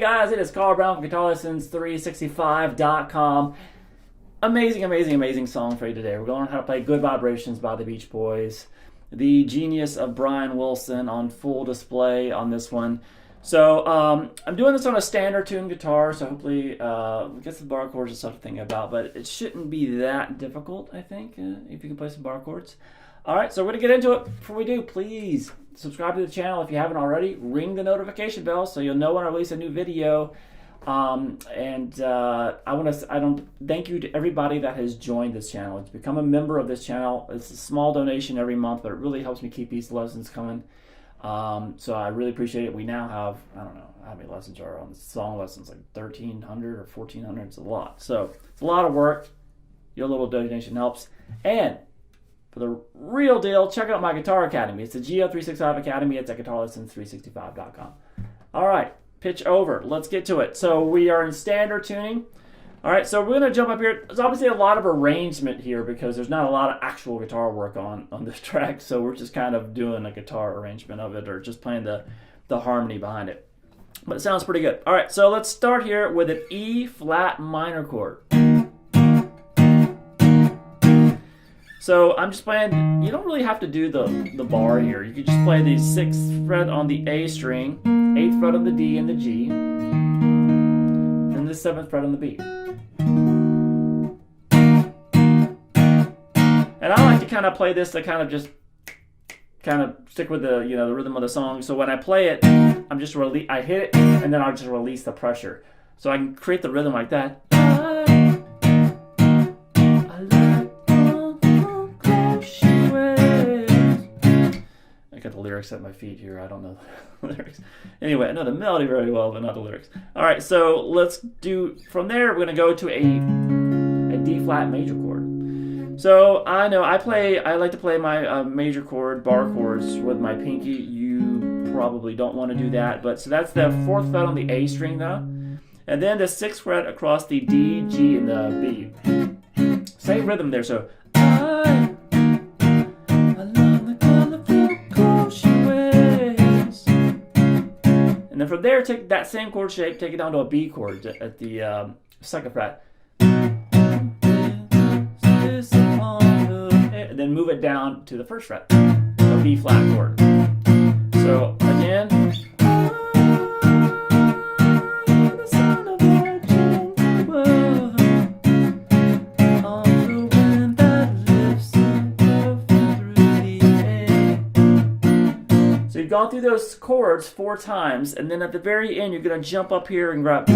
guys, it is Carl Brown from GuitarLessons365.com. Amazing song for you today. We're going to learn how to play Good Vibrations by the Beach Boys. The genius of Brian Wilson on full display on this one. So I'm doing this on a standard tuned guitar, so hopefully we get some bar chords and stuff to think about, but it shouldn't be that difficult, I think, if you can play some bar chords. All right, so we're going to get into it. Before we do, please subscribe to the channel if you haven't already. Ring the notification bell so you'll know when I release a new video. I thank you to everybody that has joined this channel. It's become a member of this channel. It's a small donation every month, but it really helps me keep these lessons coming. So I really appreciate it. We now have, I don't know how many lessons are on the song lessons, like 1,300 or 1,400. It's a lot. So it's a lot of work. Your little donation helps. And for the real deal, check out my Guitar Academy. It's the GL365 Academy. It's at GuitarLessons365.com. All right, pitch over. Let's get to it. So we are in standard tuning. All right, so we're going to jump up here. There's obviously a lot of arrangement here because there's not a lot of actual guitar work on this track. So we're just kind of doing a guitar arrangement of it or just playing the harmony behind it. But it sounds pretty good. All right, so let's start here with an E flat minor chord. So I'm just playing, you don't really have to do the bar here. You can just play the 6th fret on the A string, 8th fret on the D and the G, and the 7th fret on the B. And I like to kind of play this to kind of just stick with the the rhythm of the song. So when I play it, I hit it and then I'll just release the pressure. So I can create the rhythm like that. I got the lyrics at my feet here. I don't know the lyrics. Anyway, I know the melody very well, but not the lyrics. All right, so let's do, from there, we're going to go to a D flat major chord. So I know I like to play my major chord, bar chords with my pinky. You probably don't want to do that, but so that's the 4th fret on the A string though. And then the 6th fret across the D, G, and the B. Same rhythm there, so I love the colorful clothes she wears. And then from there, take that same chord shape, take it down to a B chord at the 2nd fret. And then move it down to the 1st fret, so B flat chord. So again, so you've gone through those chords 4 times, and then at the very end, you're going to jump up here and grab.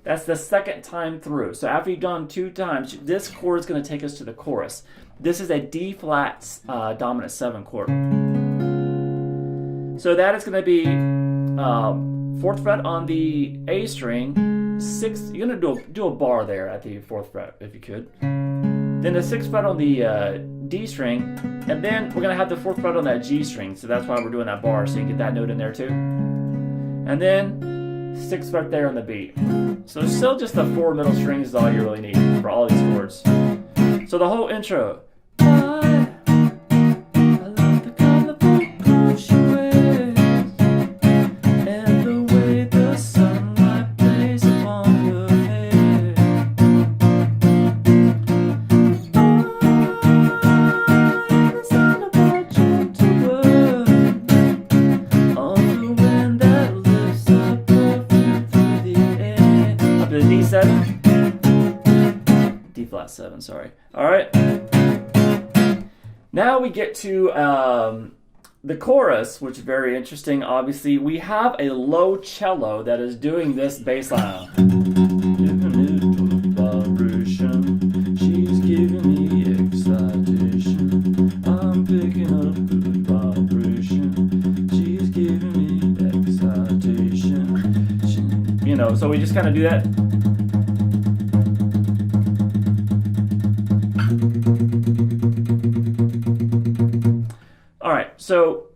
That's the 2nd time through. So after you've done 2 times, this chord is going to take us to the chorus. This is a D flat dominant 7 chord. So that is going to be 4th fret on the A string, 6th. You're going to do a bar there at the 4th fret if you could. Then the 6th fret on the D string, and then we're going to have the 4th fret on that G string. So that's why we're doing that bar, so you get that note in there too. And then 6th fret there on the B. So still just the 4 middle strings is all you really need for all these chords. So the whole intro. I love the colorful clothes she wears, and the way the sunlight plays upon her hair. The sound of a gentle word on the wind that lifts her perfume through the air. Up to the D7. D flat 7, sorry. All right. Now we get to the chorus, which is very interesting. Obviously, we have a low cello that is doing this bass line. She's giving me excitation. I'm picking up good vibration. She's giving me excitation. So we just kind of do that. So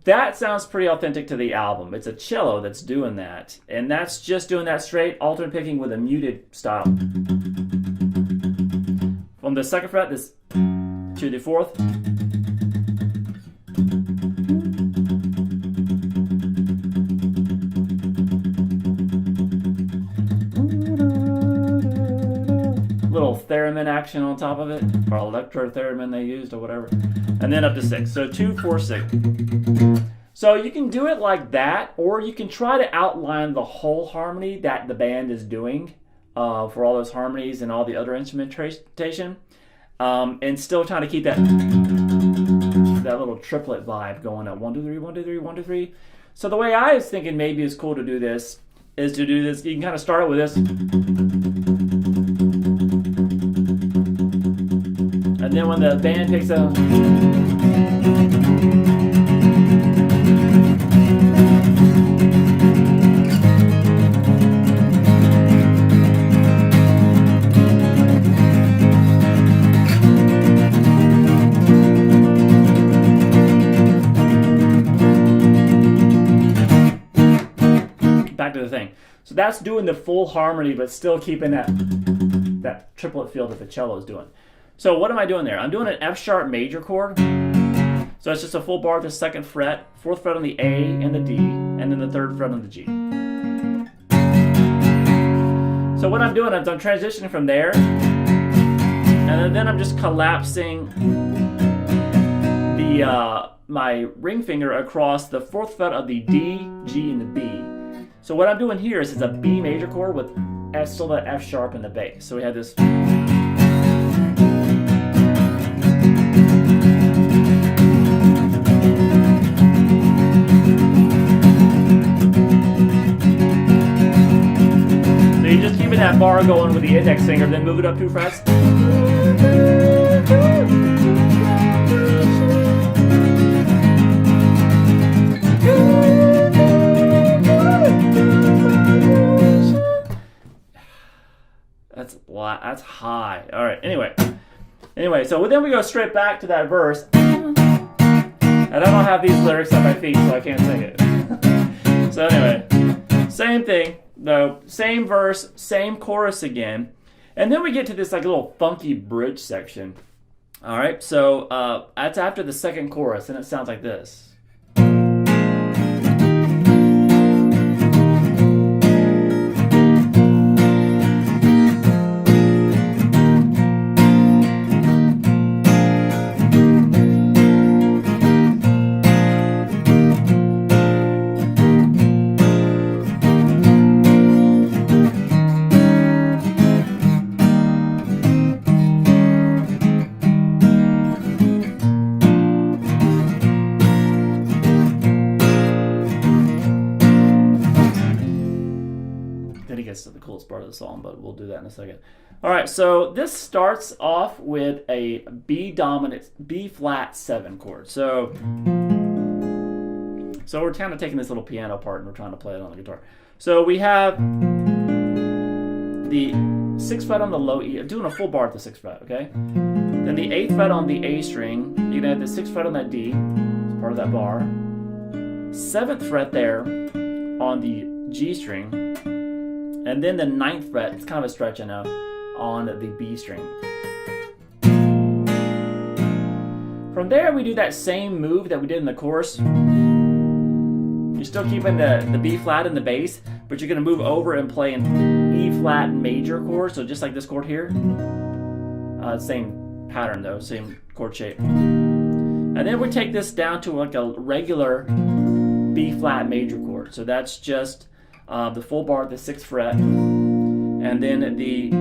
that sounds pretty authentic to the album. It's a cello that's doing that. And that's just doing that straight alternate picking with a muted style. From the 2nd fret to the 4th. theremin action on top of it, or electrotheremin they used, or whatever, and then up to 6. So 2, 4, 6. So you can do it like that, or you can try to outline the whole harmony that the band is doing for all those harmonies and all the other instrumentation, and still trying to keep that little triplet vibe going at 1, 2, 3, 1, 2, 3, 1, 2, 3. So the way I was thinking maybe is cool to do this is to do this. You can kind of start it with this, and then when the band picks up, back to the thing. So that's doing the full harmony, but still keeping that triplet feel that the cello is doing. So what am I doing there? I'm doing an F sharp major chord. So it's just a full bar at the 2nd fret, 4th fret on the A and the D, and then the 3rd fret on the G. So what I'm doing is I'm transitioning from there, and then I'm just collapsing my ring finger across the 4th fret of the D, G, and the B. So what I'm doing here is it's a B major chord with still that F sharp in the bass. So we have this. So you're just keeping that bar going with the index finger, then move it up 2 frets. That's high. All right. Anyway, so then we go straight back to that verse, and I don't have these lyrics at my feet, so I can't sing it. So anyway, same thing, though, same verse, same chorus again, and then we get to this like little funky bridge section. All right. So that's after the 2nd chorus, and it sounds like this. To the coolest part of the song, but we'll do that in a second. All right, so this starts off with a B dominant, B flat 7 chord. So we're kind of taking this little piano part and we're trying to play it on the guitar. So we have the 6th fret on the low E, doing a full bar at the 6th fret, okay? Then the 8th fret on the A string, you're gonna have the 6th fret on that D, it's part of that bar. 7th fret there on the G string, and then the 9th fret, it's kind of a stretch I know, on the B string. From there we do that same move that we did in the chorus. You're still keeping the B flat in the bass, but you're going to move over and play an E flat major chord, so just like this chord here. Same pattern though, same chord shape. And then we take this down to like a regular B flat major chord. So that's just the full bar at the 6th fret, and then the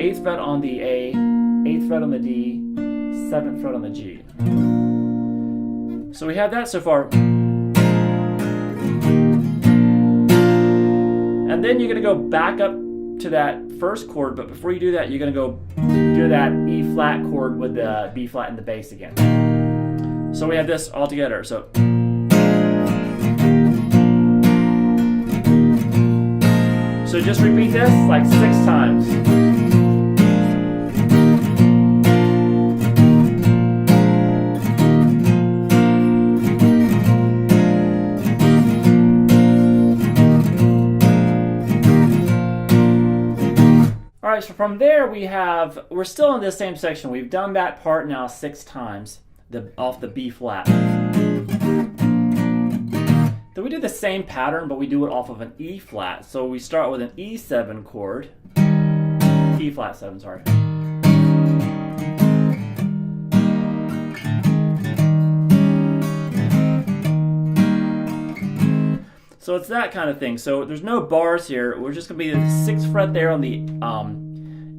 8th fret on the A, 8th fret on the D, 7th fret on the G. So we have that so far. And then you're going to go back up to that first chord, but before you do that, you're going to go do that E flat chord with the B flat in the bass again. So we have this all together. So just repeat this like 6 times. All right, so from there we're still in this same section. We've done that part now 6 times, off the B flat. Then we do the same pattern, but we do it off of an E flat. So we start with an E7 chord, E flat 7, sorry. So it's that kind of thing. So there's no bars here. We're just going to be the 6th fret there on the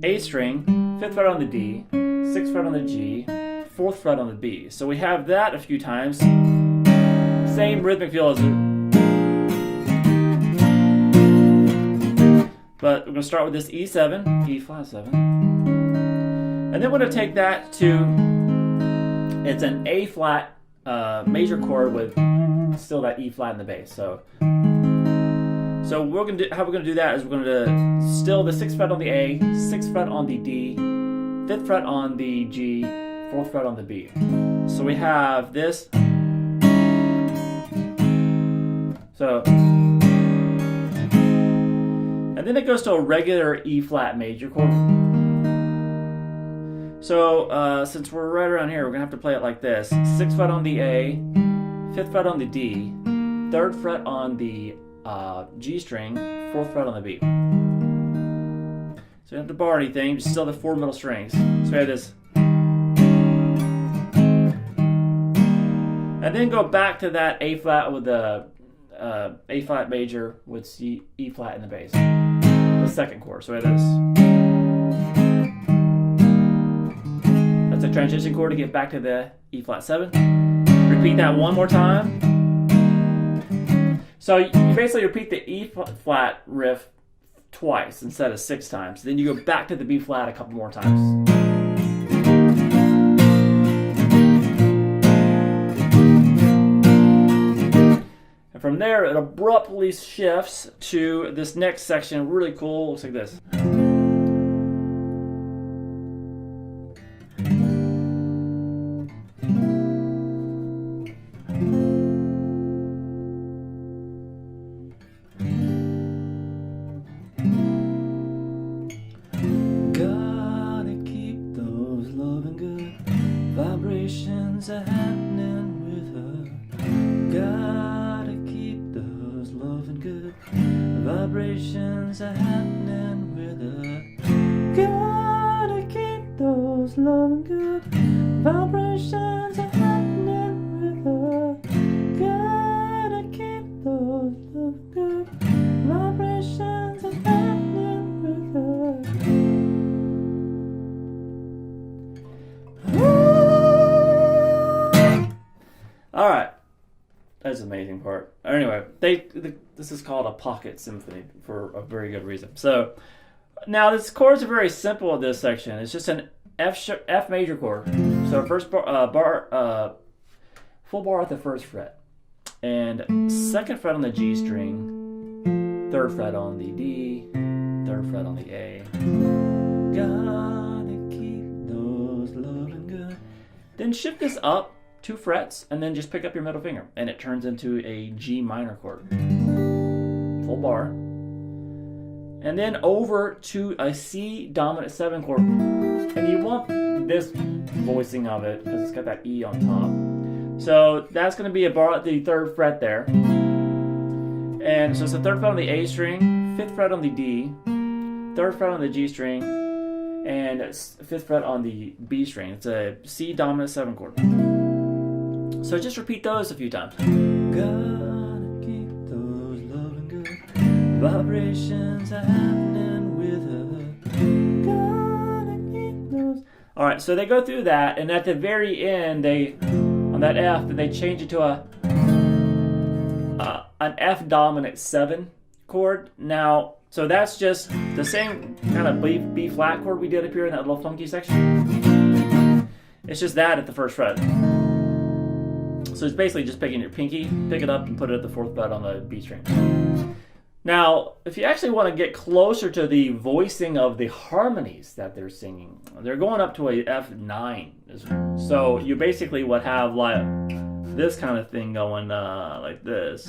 A string, 5th fret on the D, 6th fret on the G, 4th fret on the B. So we have that a few times. Same rhythmic feel as but we're going to start with this E7, E flat 7. And then we're going to take that to, it's an A flat major chord with still that E flat in the bass. So we're going to do, how we're going to do that is we're going to still the 6th fret on the A, 6th fret on the D, 5th fret on the G, 4th fret on the B. So we have this. So, and then it goes to a regular E flat major chord. So since we're right around here, we're gonna have to play it like this: 6th fret on the A, 5th fret on the D, 3rd fret on the G string, 4th fret on the B. So you don't have to bar anything, just still the 4 middle strings. So we have this. And then go back to that A flat with the A flat major with C, E flat in the bass. The 2nd chord. So we have this. That's a transition chord to get back to the E flat 7. Repeat that one more time. So you basically repeat the E flat riff twice instead of 6 times. Then you go back to the B flat a couple more times. And from there, it abruptly shifts to this next section. Really cool. Looks like this. Gotta keep those loving good vibrations are happening with her. Gotta keep those loving good vibrations are happening with her. Gotta keep those loving good vibrations are happening with her. Gotta keep those loving good vibrations are happening with her. All right. That's an amazing part. Anyway, this is called a pocket symphony for a very good reason. So now this chords are very simple in this section. It's just an F major chord. So first full bar at the 1st fret, and 2nd fret on the G string, 3rd fret on the D, 3rd fret on the A. Gotta keep those loving good. Then shift this up 2 frets, and then just pick up your middle finger, and it turns into a G minor chord. Full bar. And then over to a C dominant 7 chord. And you want this voicing of it, because it's got that E on top. So that's going to be a bar at the 3rd fret there. And so it's the 3rd fret on the A string, 5th fret on the D, 3rd fret on the G string, and 5th fret on the B string. It's a C dominant 7 chord. So just repeat those a few times. Gotta keep those loving good vibrations are happening with her. Gotta keep those. All right, so they go through that, and at the very end, on that F, then they change it to an F dominant 7 chord. Now, so that's just the same kind of B flat chord we did up here in that little funky section. It's just that at the 1st fret. So it's basically just picking your pinky, pick it up, and put it at the 4th fret on the B string. Now, if you actually want to get closer to the voicing of the harmonies that they're singing, they're going up to a F9. So you basically would have like this kind of thing going like this.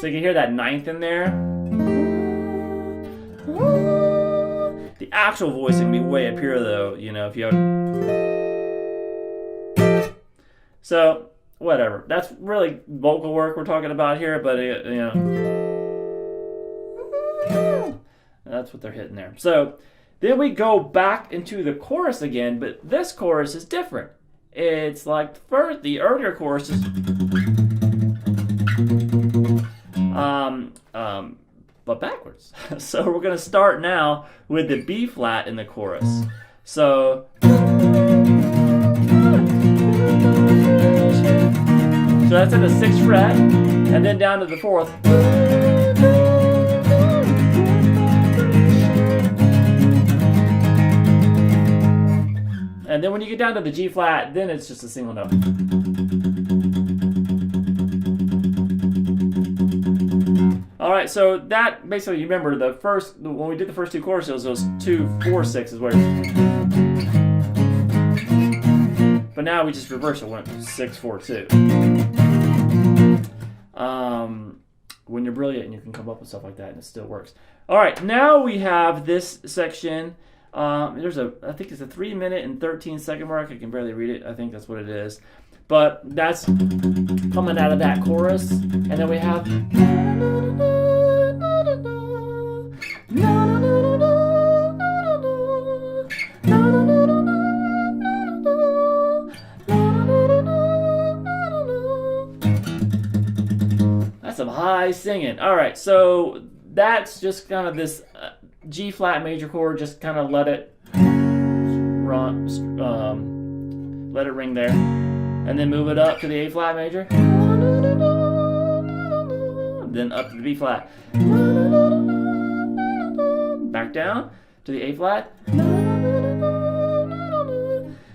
So you can hear that 9th in there. The actual voicing would be way up here though, you know, if you have... So, whatever. That's really vocal work we're talking about here, but, you know. That's what they're hitting there. So, then we go back into the chorus again, but this chorus is different. it's like the earlier choruses, but backwards. So we're going to start now with the B flat in the chorus. So that's at the 6th fret, and then down to the 4th. And then when you get down to the G flat, then it's just a single note. All right, so that basically, you remember when we did the first 2 choruses, those 2, 4, 6 is where. But now we just reverse it, went 6, 4, 2. When you're brilliant and you can come up with stuff like that and it still works. All right, now we have this section. I think it's a 3-minute and 13-second mark. I can barely read it. I think that's what it is. But that's coming out of that chorus. And then we have. That's some high singing. All right, so that's just kind of this G flat major chord. Just kind of let it run, let it ring there, and then move it up to the A flat major, then up to the B flat, back down to the A flat,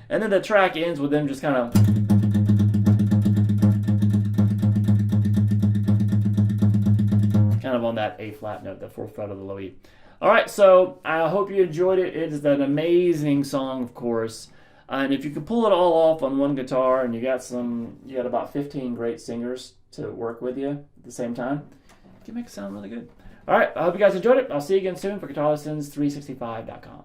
and then the track ends with them just kind of. On that A flat note, the 4th fret of the low E. All right, so I hope you enjoyed it. It is an amazing song, of course, and if you can pull it all off on one guitar, and you got about 15 great singers to work with you at the same time, you can make it sound really good. All right, I hope you guys enjoyed it. I'll see you again soon for GuitarLessons365.com.